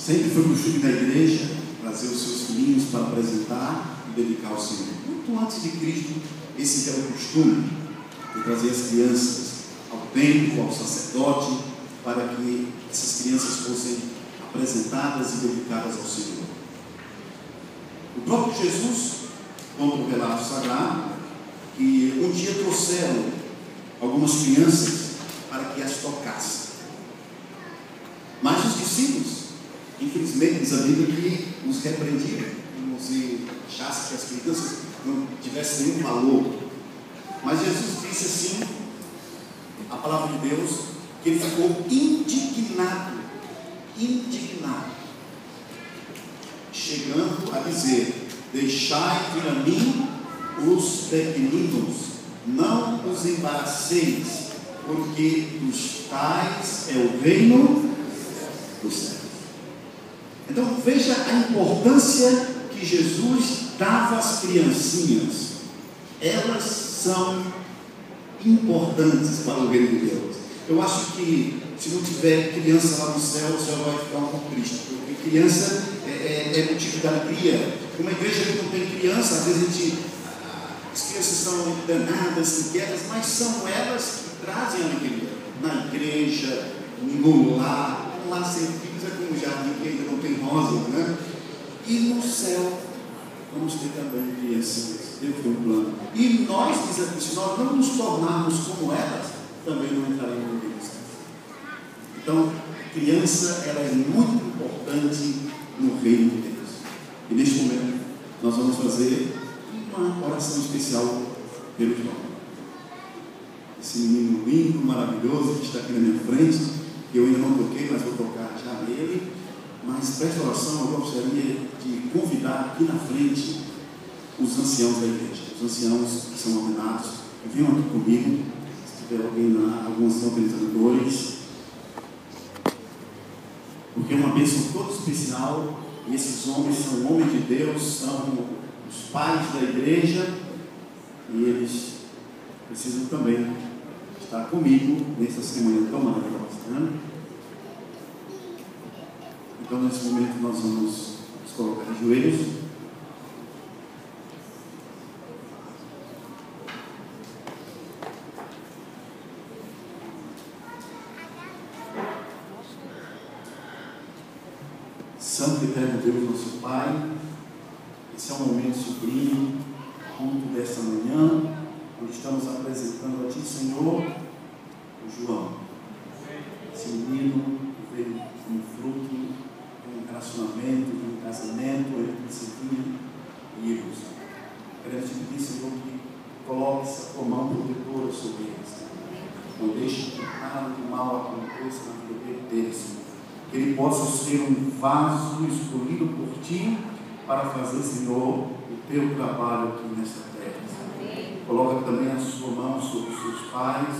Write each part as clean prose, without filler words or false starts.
Sempre foi costume da igreja trazer os seus filhinhos para apresentar e dedicar ao Senhor. Muito antes de Cristo, esse era o costume de trazer as crianças ao templo, ao sacerdote, para que essas crianças fossem apresentadas e dedicadas ao Senhor. O próprio Jesus conta um relato sagrado que um dia trouxeram algumas crianças para que as tocassem. Mas os discípulos, infelizmente, diz a Bíblia que nos repreendiam, como se achasse que as crianças não tivessem nenhum valor. Mas Jesus disse assim, a palavra de Deus, que ele ficou indignado, chegando a dizer: deixai vir a mim os pequeninos, não os embaraceis, porque dos tais é o reino dos céus. Então veja a importância que Jesus dava às criancinhas. Elas são importantes para o reino de Deus. Eu acho que se não tiver criança lá no céu, o céu vai ficar um pouco triste, porque criança é motivo de alegria. Uma igreja que não tem criança, às vezes as crianças são danadas, inquietas, mas são elas que trazem alegria. Na igreja, no lar, um lar sem filhos é como um jardim que ainda não tem rosas, né? E no céu vamos ter também crianças. Deus tem um plano. E nós, diz aqui, se nós não nos tornarmos como elas, também não entraremos no reino dos céus. Então, criança, ela é muito importante no reino de Deus. E neste momento, nós vamos fazer uma oração especial pelo João. Esse menino lindo, maravilhoso, que está aqui na minha frente, que eu ainda não toquei, mas vou tocar já nele. Mas para esta oração, eu gostaria de convidar aqui na frente os anciãos da igreja, os anciãos que são nominados, que venham aqui comigo, Se tiver alguém na alguns estão tentando dois, porque é uma bênção toda especial. E esses homens são homens de Deus, são os pais da igreja, e eles precisam também estar comigo nessa cerimônia tão maravilhosa, né? Então, nesse momento, nós vamos nos colocar de joelhos. Santo e eterno Deus, nosso Pai, esse é um momento sublime, culto desta manhã, onde estamos apresentando a Ti, Senhor, o João, esse menino que veio como fruto de um relacionamento, de um casamento entre Cidinha e Ilhos. Queremos te pedir, Senhor, que coloque essa tua mão protetora sobre eles. Não deixe que nada de mal aconteça na vida deles, Senhor. Que ele possa ser um vaso escolhido por Ti para fazer, Senhor, o Teu trabalho aqui nesta terra. Amém. Coloca também a Sua mão sobre os seus pais,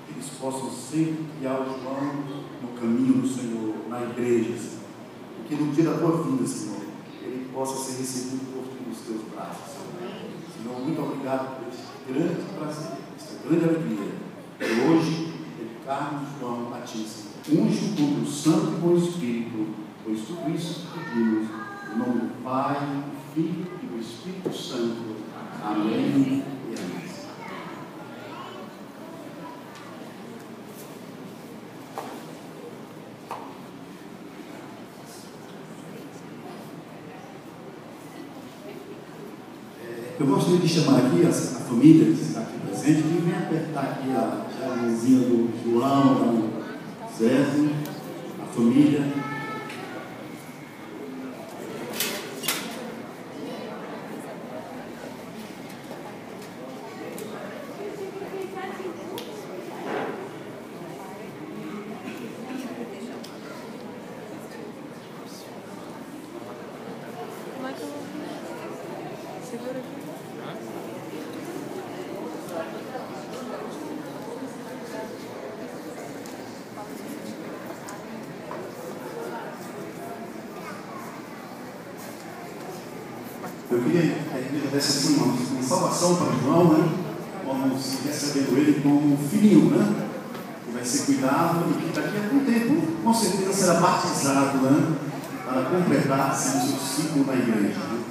que eles possam sempre guiar o João no caminho do Senhor, na igreja, Senhor. E que no dia da Tua vinda, Senhor, ele possa ser recebido por Ti nos Teus braços. Amém. Senhor, muito obrigado por este grande prazer, esta grande alegria, de hoje dedicarmos João a Ti, Senhor. Unge com o Santo e com o Espírito, pois tudo isso pedimos, em nome do Pai, do Filho e do Espírito Santo. Amém e amém. Eu gostaria de chamar aqui a família que está aqui presente, que vem apertar aqui a mãozinha do João, César, a família. Segura aqui. Eu queria dessa assim, uma salvação para o João, né? Vamos recebendo ele como um filhinho, né? Que vai ser cuidado e que daqui a algum tempo, com certeza, será batizado, né? Para completar assim, o seu ciclo na igreja, né?